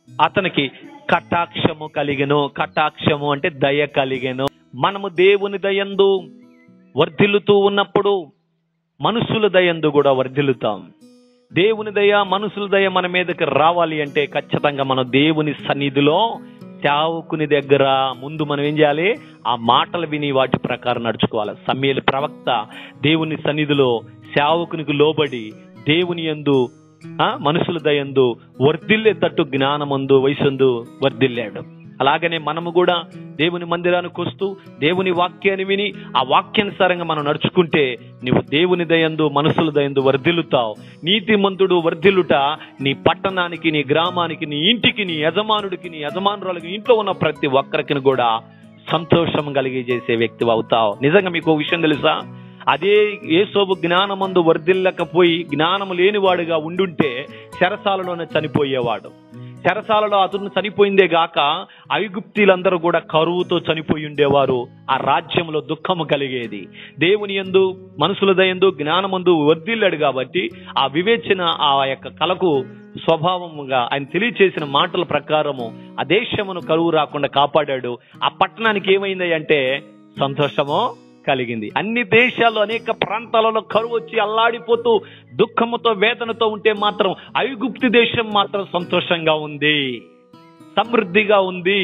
Speaker 1: అతనికి కటాక్షము కలిగెను. కటాక్షము అంటే దయ కలిగెను. మనము దేవుని దయందు వర్ధిల్లుతూ ఉన్నప్పుడు మనుషుల దయందు కూడా వర్ధిల్లుతాం. దేవుని దయ, మనుషుల దయ మన మీదకి రావాలి అంటే ఖచ్చితంగా మనం దేవుని సన్నిధిలో, సేవకుని దగ్గర ముందు మనం ఏం చేయాలి? ఆ మాటలు విని వాటి ప్రకారం నడుచుకోవాలి. సమూయేలు ప్రవక్త దేవుని సన్నిధిలో సేవకునికి లోబడి దేవుని యందు, మనుషుల దయందు వర్ధిల్లేటట్టు జ్ఞానమందు, వయసందు వర్ధిల్లాడు. అలాగనే మనము కూడా దేవుని మందిరానికి వస్తూ దేవుని వాక్యాన్ని విని ఆ వాక్యానుసారంగా మనం నడుచుకుంటే నీవు దేవుని దయందు, మనుషుల దయందు వర్ధిల్లుతావు. నీతిమంతుడు వర్ధిల్లుట నీ పట్టణానికి, నీ గ్రామానికి, నీ ఇంటికి, నీ యజమానుడికి, నీ యజమానురాలకి, ఇంట్లో ఉన్న ప్రతి ఒక్కరికి కూడా సంతోషం కలిగజేసే వ్యక్తి అవుతావు. నిజంగా మీకు ఒక విషయం తెలుసా? అదే యోసేపు జ్ఞానమందు వర్ధిల్లకపోయి జ్ఞానము లేనివాడుగా ఉండుంటే చెరసాలలోనే చనిపోయేవాడు. చెరసాలలో అతను చనిపోయిందే గాక ఐగుప్తీలందరూ కూడా కరువుతో చనిపోయి ఉండేవారు. ఆ రాజ్యంలో దుఃఖము కలిగేది. దేవుని యందు, మనుషుల దయందు, జ్ఞానమందు వర్ధిల్లాడు కాబట్టి ఆ వివేచన, ఆ యొక్క కలకు స్వభావముగా ఆయన తెలియచేసిన మాటల ప్రకారము ఆ దేశమును కరువు రాకుండా కాపాడాడు. ఆ పట్టణానికి ఏమైంది అంటే సంతోషము కలిగింది. అన్ని దేశాల్లో, అనేక ప్రాంతాలలో కరువు వచ్చి అల్లాడిపోతూ దుఃఖముతో, వేదనతో ఉంటే మాత్రం ఐగుప్తు దేశం మాత్రం సంతోషంగా ఉంది, సమృద్ధిగా ఉంది.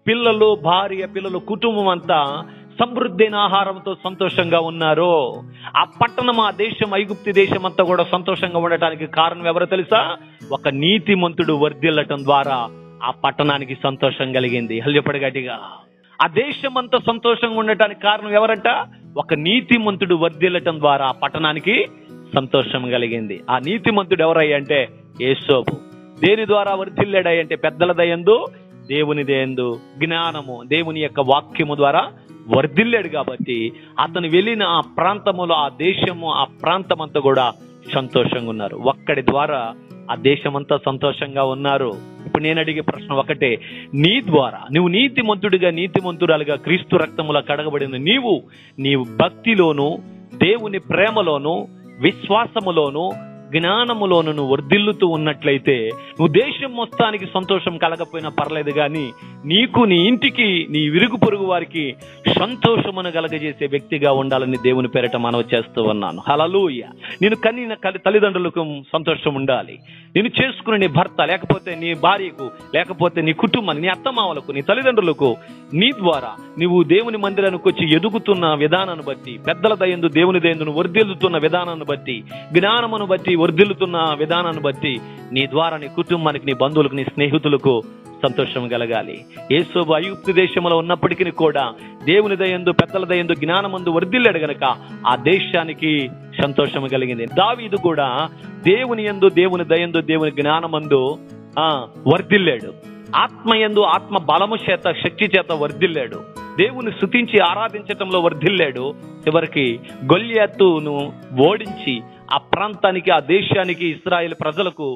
Speaker 1: పిల్లలు, భార్య, పిల్లలు, కుటుంబం అంతా సమృద్ధైన ఆహారంతో సంతోషంగా ఉన్నారు. ఆ పట్టణం, ఆ దేశం, ఐగుప్తు దేశం అంతా కూడా సంతోషంగా ఉండటానికి కారణం ఎవరో తెలుసా? ఒక నీతిమంతుడు వర్ధిల్లటం ద్వారా ఆ పట్టణానికి సంతోషం కలిగింది. హల్లెపడి గట్టిగా. ఆ దేశం అంతా సంతోషంగా ఉండటానికి కారణం ఎవరంట? ఒక నీతిమంతుడు వర్ధిల్లటం ద్వారా ఆ పట్టణానికి సంతోషం కలిగింది. ఆ నీతిమంతుడు ఎవరయ్య అంటే యోసేపు. దేని ద్వారా వర్ధిల్లాడంటే పెద్దల దయందు, దేవుని దయందు, జ్ఞానము, దేవుని యొక్క వాక్యము ద్వారా వర్ధిల్లాడు కాబట్టి అతను వెళ్ళిన ఆ ప్రాంతములో, ఆ దేశము, ఆ ప్రాంతం అంతా కూడా సంతోషంగా ఉన్నారు. ఒక్కడి ద్వారా ఆ దేశమంతా సంతోషంగా ఉన్నారు. ఇప్పుడు నేను అడిగే ప్రశ్న ఒకటే, నీ ద్వారా నువ్వు నీతిమంతుడిగా, నీతిమంతురాలుగా, క్రీస్తు రక్తములో కడగబడిన నీవు భక్తిలోను, దేవుని ప్రేమలోను, విశ్వాసములోను, జ్ఞానములోను నువ్వు వర్ధిల్లుతూ ఉన్నట్లయితే నువ్వు దేశం మొత్తానికి సంతోషం కలగపోయినా పర్లేదు, కానీ నీకు, నీ ఇంటికి, నీ విరుగు పొరుగు వారికి సంతోషమును కలగజేసే వ్యక్తిగా ఉండాలని దేవుని పేరిట మనవి చేస్తూ ఉన్నాను. హల్లెలూయా. నేను కనిన తల్లిదండ్రులకు సంతోషం ఉండాలి. నేను చేసుకుని నీ భర్త, లేకపోతే నీ భార్యకు, లేకపోతే నీ కుటుంబానికి, నీ అత్తమామలకు, నీ తల్లిదండ్రులకు నీ ద్వారా నువ్వు దేవుని మందిరానికి వచ్చి ఎదుగుతున్న విధానాన్ని బట్టి, పెద్దల దయందు, దేవుని దయందు వర్ధిల్లుతున్న విధానాన్ని బట్టి, జ్ఞానమును బట్టి వర్ధిల్లుతున్న విధానాన్ని బట్టి నీ ద్వారా నీ కుటుంబానికి, నీ బంధువులకు, నీ స్నేహితులకు సంతోషం కలగాలి. యోసేపు ఐగుప్తు దేశంలో ఉన్నప్పటికీ కూడా దేవుని దయందు, పెద్దల దయందు, జ్ఞానమందు వర్ధిల్లాడు గనక ఆ దేశానికి సంతోషం కలిగింది. దావీదు కూడా దేవుని యందు, దేవుని దయందు, దేవుని జ్ఞానమందు వర్ధిల్లాడు. ఆత్మయందు, ఆత్మ బలము చేత, శక్తి చేత వర్ధిల్లాడు. దేవుని స్తుతించి ఆరాధించటంలో వర్ధిల్లాడు. చివరికి గొల్యాతును ఓడించి ఆ ప్రాంతానికి, ఆ దేశానికి, ఇశ్రాయేలు ప్రజలకు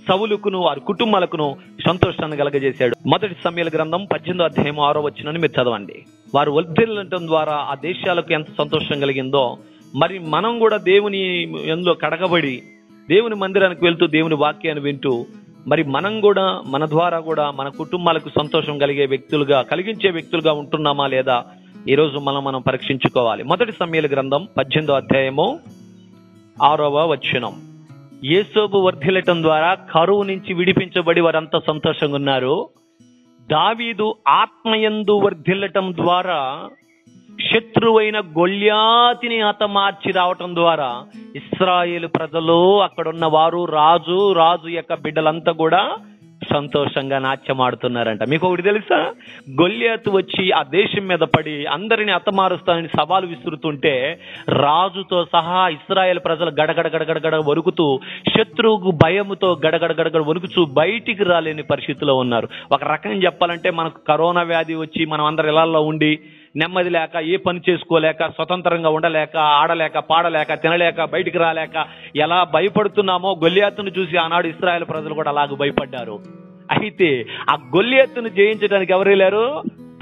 Speaker 1: సౌలుకును వారి కుటుంబాలకును సంతోషాన్ని కలగజేశాడు. మొదటి సమూయేలు గ్రంథం 18వ అధ్యాయం 6వ వచనాన్ని మీరు చదవండి. వారు వర్ధిల్లటం ద్వారా ఆ దేశాలకు ఎంత సంతోషం కలిగిందో, మరి మనం కూడా దేవుని యందు కడగబడి దేవుని మందిరానికి వెళ్తూ దేవుని వాక్యాన్ని వింటూ, మరి మనం కూడా మన ద్వారా కూడా మన కుటుంబాలకు సంతోషం కలిగించే వ్యక్తులుగా ఉంటున్నామా లేదా ఈ రోజు మనం పరీక్షించుకోవాలి. మొదటి సమూయేలు గ్రంథం 18వ అధ్యాయము 6వ వచనం. యోసేపు వర్ధిల్లటం ద్వారా కరువు నుంచి విడిపించబడి వారంతా సంతోషంగా ఉన్నారు. దావీదు ఆత్మయందు వర్ధిల్లటం ద్వారా శత్రువైన గొల్యాతిని హతమార్చి రావటం ద్వారా ఇశ్రాయేలు ప్రజలు, అక్కడున్న వారు, రాజు యొక్క బిడ్డలంతా కూడా సంతోషంగా నాట్యమాడుతున్నారంట. మీకు ఒకటి తెలుసా? గొల్యాతు వచ్చి ఆ దేశం మీద పడి అందరిని హతమారుస్తానని సవాలు విసురుతుంటే రాజుతో సహా ఇశ్రాయేలు ప్రజలు గడగడ వణుకుతూ, శత్రువుకు భయముతో గడగడ వణుకుతూ బయటికి రాలేని పరిస్థితిలో ఉన్నారు. ఒక రకంగా చెప్పాలంటే మనకు కరోనా వ్యాధి వచ్చి మనం అందరు ఇళ్లలో ఉండి నెమ్మది లేక, ఏ పని చేసుకోలేక, స్వతంత్రంగా ఉండలేక, ఆడలేక, పాడలేక, తినలేక, బయటికి రాలేక ఎలా భయపడుతున్నామో గొల్యాతును చూసి ఆనాడు ఇశ్రాయేలు ప్రజలు కూడా అలాగ భయపడ్డారు. అయితే ఆ గొల్యాతును జయించడానికి ఎవరు వెళ్ళారు?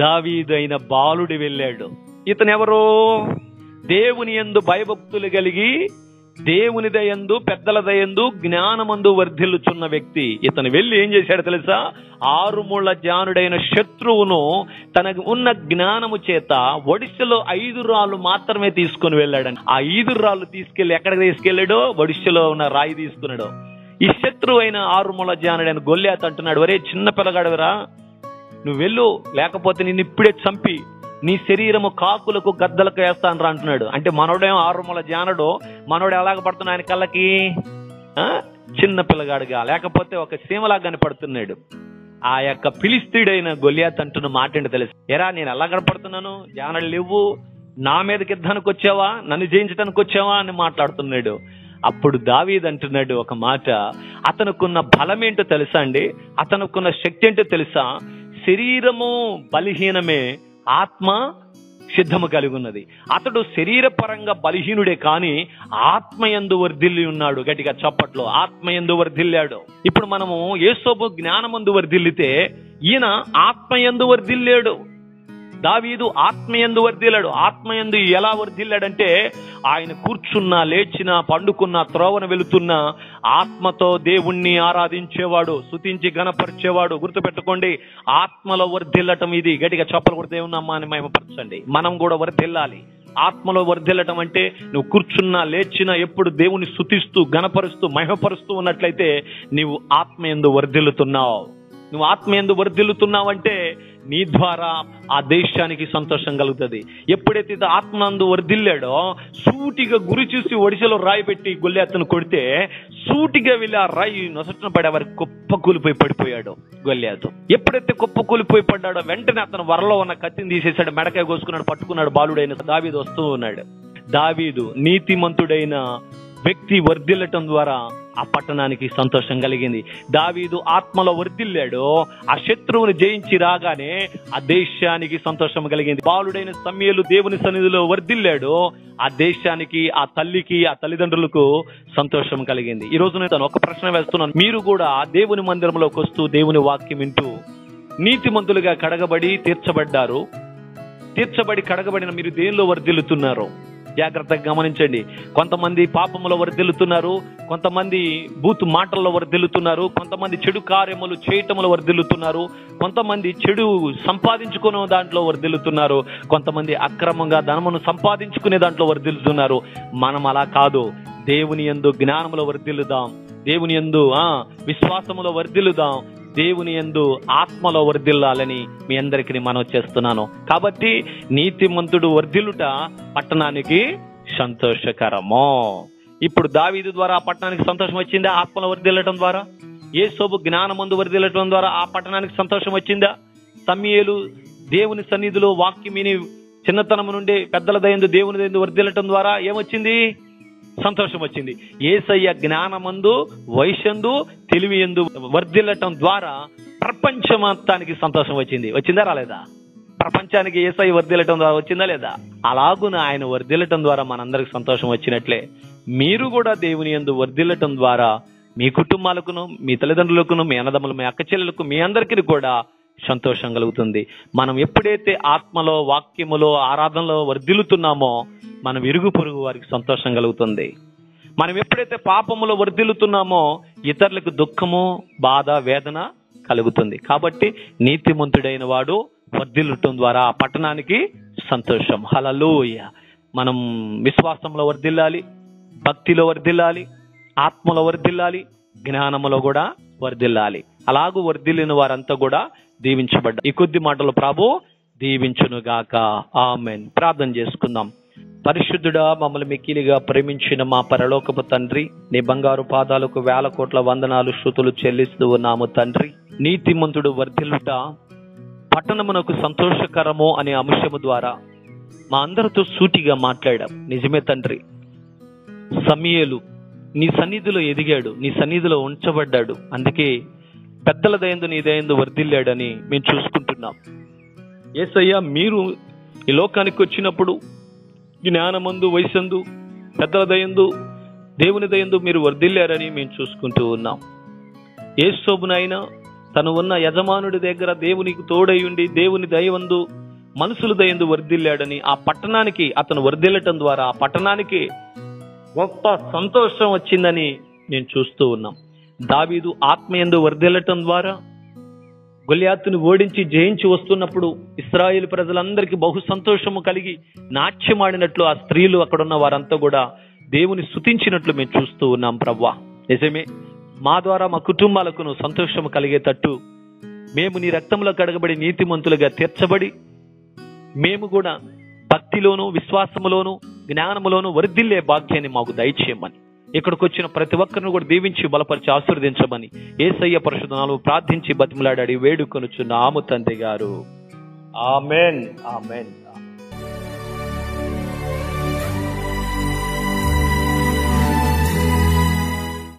Speaker 1: దావీదు అయిన బాలుడు వెళ్ళాడు. ఇతను ఎవరు? దేవుని యందు భయభక్తులు కలిగి దేవుని దయందు, పెద్దల దయందు, జ్ఞానమందు వర్ధిల్లుచున్న వ్యక్తి. ఇతను వెళ్ళి ఏం చేశాడు తెలుసా? 6 ముళ్ళ జానుడైన శత్రువును తనకు ఉన్న జ్ఞానము చేత ఒడిశలో 5 రాళ్ళు మాత్రమే తీసుకుని వెళ్ళాడని. ఆ 5 రాళ్ళు తీసుకెళ్లి ఎక్కడికి తీసుకెళ్లాడో? ఒడిశలో ఉన్న రాయి తీసుకున్నాడు. ఈ శత్రువు అయిన 6 ముళ్ళ జానుడైన గొల్యాతు అంటున్నాడు, ఒరే చిన్న పిల్లగాడురా, నువ్వు వెళ్ళు, లేకపోతే నిన్ను ఇప్పుడే చంపి నీ శరీరము కాకులకు గద్దలకు వేస్తాను రా అంటున్నాడు. అంటే మనోడేమో 6 ముళ్ళ జానుడు, మనోడు ఎలాగ పడుతున్నాడు ఆయన కళ్ళకి? చిన్న పిల్లగాడుగా, లేకపోతే ఒక సీమలాగా కనపడుతున్నాడు. ఆ యొక్క ఫిలిస్తీయుడైన గొల్యాతు అంటున్న మాట ఏంటో తెలుసు? ఎరా, నేను ఎలా కనపడుతున్నాను? జానడు లేవు, నా మీదకి యుద్ధానికి వచ్చావా, నన్ను జయించడానికి వచ్చావా అని మాట్లాడుతున్నాడు. అప్పుడు దావీదు అంటున్నాడు ఒక మాట, అతనుకున్న బలం ఏంటో తెలుసా అండి? అతనుకున్న శక్తి ఏంటో తెలుసా? శరీరము బలహీనమే, ఆత్మ సిద్ధము కలిగి ఉన్నది. అతడు శరీరపరంగా బలహీనుడే కానీ ఆత్మయందు వర్ధిల్లి ఉన్నాడు. గట్టిగా చప్పట్లో, ఆత్మయందు వర్ధిల్లాడు. ఇప్పుడు మనము యోసేపు జ్ఞానమందు వర్ధిల్లితే, ఈయన ఆత్మయందు వర్ధిల్లాడు. దావీదు ఆత్మయందు వర్ధిల్లాడు. ఆత్మయందు ఎలా వర్ధిల్లాడంటే, ఆయన కూర్చున్నా, లేచినా, పండుకున్నా, త్రోవన వెళుతున్నా ఆత్మతో దేవుణ్ణి ఆరాధించేవాడు, స్తుతించి గణపరిచేవాడు. గుర్తుపెట్టుకోండి, ఆత్మలో వర్ధిల్లటం ఇది. గట్టిగా చప్పలు కూడా దేవుని నామాన్ని మహిమపరచండి. మనం కూడా వర్ధిల్లాలి. ఆత్మలో వర్ధిల్లటం అంటే నువ్వు కూర్చున్నా, లేచినా ఎప్పుడు దేవుని స్తుతిస్తూ, గణపరుస్తూ, మహిమపరుస్తూ ఉన్నట్లయితే నీవు ఆత్మయందు వర్ధిల్లుతున్నావు. నువ్వు ఆత్మయందు వర్ధిల్లుతున్నావంటే నీ ద్వారా ఆ దేశానికి సంతోషం కలుగుతుంది. ఎప్పుడైతే ఆత్మనందు వర్ధిల్లాడో, సూటిగా గురి చూసి ఒడిశలో రాయి పెట్టి గొల్యాతును కొడితే సూటిగా వెళ్ళి ఆ రాయి నొసటిన పడే వారికి కుప్ప కూలిపోయి పడిపోయాడు గొల్యాతు. ఎప్పుడైతే కుప్ప కూలిపోయి పడ్డాడో వెంటనే అతను వరలో ఉన్న కత్తిని తీసేశాడు, మెడకాయ కోసుకున్నాడు, పట్టుకున్నాడు. బాలుడైన దావీదు వస్తూ ఉన్నాడు. దావీదు నీతిమంతుడైన వ్యక్తి వర్ధిల్లటం ద్వారా ఆ పట్టణానికి సంతోషం కలిగింది. దావీదు ఆత్మలో వర్ధిల్లాడు. ఆ శత్రువుని జయించి రాగానే ఆ దేశానికి సంతోషం కలిగింది. బాలుడైన సమూయేలు దేవుని సన్నిధిలో వర్ధిల్లాడు. ఆ దేశానికి, ఆ తల్లికి, ఆ తల్లిదండ్రులకు సంతోషం కలిగింది. ఈ రోజు నేను ఒక ప్రశ్న వేస్తున్నాను. మీరు కూడా దేవుని మందిరంలోకి వస్తూ దేవుని వాక్యం వింటూ నీతిమంతులుగా కడగబడి కడగబడిన మీరు దేనిలో వర్ధిల్లుతున్నారు? జాగ్రత్తగా గమనించండి. కొంతమంది పాపములో వర్ధిల్లుతున్నారు, కొంతమంది బూతు మాటల్లో వర్ధిల్లుతున్నారు, కొంతమంది చెడు కార్యములు చేయటములో వర్ధిల్లుతున్నారు, కొంతమంది చెడు సంపాదించుకునే దాంట్లో వర్ధిల్లుతున్నారు, కొంతమంది అక్రమంగా ధనమును సంపాదించుకునే దాంట్లో వర్ధిల్లుతున్నారు. మనం అలా కాదు. దేవుని యందు జ్ఞానములో వర్ధిల్లుదాం, దేవుని యందు విశ్వాసములో వర్ధిల్లుదాం, దేవుని యందు ఆత్మలో వర్ధిల్లాలని మీ అందరికీ మనవి చేస్తున్నాను. కాబట్టి నీతిమంతుడు వర్ధిల్లుట పట్టణానికి సంతోషకరము. ఇప్పుడు దావీదు ద్వారా ఆ పట్టణానికి సంతోషం వచ్చిందా? ఆత్మలో వర్ధిల్లటం ద్వారా. యోసేపు జ్ఞానమందు వర్ధిల్లటం ద్వారా ఆ పట్టణానికి సంతోషం వచ్చిందా? సమూయేలు దేవుని సన్నిధిలో వాక్యం విని చిన్నతనం నుండి పెద్దల దయందు దేవుని దయందు వర్ధిల్లటం ద్వారా ఏమొచ్చింది? సంతోషం వచ్చింది. యేసయ్య జ్ఞానమందు, వయస్యందు, తెలివియందు వర్ధిల్లటం ద్వారా ప్రపంచమంతానికి సంతోషం వచ్చింది. వచ్చిందా రాలేదా? ప్రపంచానికి యేసయ్య వర్ధిల్లటం ద్వారా వచ్చిందా లేదా? అలాగున ఆయన వర్ధిల్లటం ద్వారా మనందరికి సంతోషం వచ్చినట్లే మీరు కూడా దేవుని యందు వర్ధిల్లటం ద్వారా మీ కుటుంబాలకును, మీ తల్లిదండ్రులకును, మీ అన్నదమ్ములు, మీ అక్క చెల్లెలకు, మీ అందరికీ కూడా సంతోషం కలుగుతుంది. మనం ఎప్పుడైతే ఆత్మలో, వాక్యములో, ఆరాధనలో వర్ధిల్లుతున్నామో మనం ఇరుగు పొరుగు వారికి సంతోషం కలుగుతుంది. మనం ఎప్పుడైతే పాపములో వర్ధిల్లుతున్నామో ఇతరులకు దుఃఖము, బాధ, వేదన కలుగుతుంది. కాబట్టి నీతిమంతుడైన వాడు వర్ధిల్లటం ద్వారా ఆ పట్టణానికి సంతోషం. హల్లెలూయా. మనం విశ్వాసంలో వర్ధిల్లాలి, భక్తిలో వర్ధిల్లాలి, ఆత్మలో వర్ధిల్లాలి, జ్ఞానములో కూడా వర్ధిల్లాలి. అలాగూ వర్ధిల్లిన వారంతా కూడా దీవించబడ్డారు. ఈ కొద్ది మాటలు ప్రభు దీవించునుగాక. ఆమేన్. ప్రార్థన చేసుకుందాం. పరిశుద్ధుడా, మమ్మల్ని మిక్కిలిగా ప్రేమించిన మా పరలోకపు తండ్రి, నీ బంగారు పాదాలకు 1000 కోట్ల వందనాలు, స్తుతులు చెల్లిస్తూ ఉన్నాము తండ్రి. నీతిమంతుడు వర్ధిల్లుట పట్టణమునకు సంతోషకరము అనే అంశము ద్వారా మా అందరితో సూటిగా మాట్లాడాం. నిజమే తండ్రి. సమూయేలు నీ సన్నిధిలో ఎదిగాడు, నీ సన్నిధిలో ఉంచబడ్డాడు. అందుకే పెద్దల దయందు నీ దయందు వర్ధిల్లాడని మేము చూసుకుంటున్నాం. యేసయ్య, మీరు ఈ లోకానికి వచ్చినప్పుడు జ్ఞానమందు, వయసందు, పెద్దల దయందు, దేవుని దయందు మీరు వర్ధిల్లారని మేము చూసుకుంటూ ఉన్నాం. యేసోబునైనా తను ఉన్న యజమానుడి దగ్గర దేవునికి తోడై ఉండి దేవుని దయవందు, మనుషుల దయందు వర్ధిల్లాడని ఆ పట్టణానికి అతను వర్ధిల్లటం ద్వారా ఆ పట్టణానికి గొప్ప సంతోషం వచ్చిందని నేను చూస్తూ ఉన్నాం. దావీదు ఆత్మయందు వర్ధిల్లటం ద్వారా గొల్యాతును ఓడించి జయించి వస్తున్నప్పుడు ఇశ్రాయేలు ప్రజలందరికీ బహు సంతోషము కలిగి నాట్యమాడినట్లు ఆ స్త్రీలు అక్కడున్న వారంతా కూడా దేవుని స్తుతించినట్లు మేము చూస్తూ ఉన్నాం. ప్రవ్వా, నిజమే, మా ద్వారా మా కుటుంబాలకు సంతోషము కలిగేటట్టు మేము నీ రక్తంలో కడగబడి నీతిమంతులుగా తీర్చబడి మేము కూడా భక్తిలోను, విశ్వాసములోను, జ్ఞానములోను వర్ధిల్లే భాగ్యాన్ని మాకు దయచేయమని, ఇక్కడికి వచ్చిన ప్రతి ఒక్కరిని కూడా దీవించి బలపరిచి ఆశీర్వదించమని యేసయ్య పరిశుద్ధ నామములో ప్రార్థించి బతిమలాడి వేడుకొనుచున్నాము తండ్రి గారు. ఆమేన్. ఆమేన్.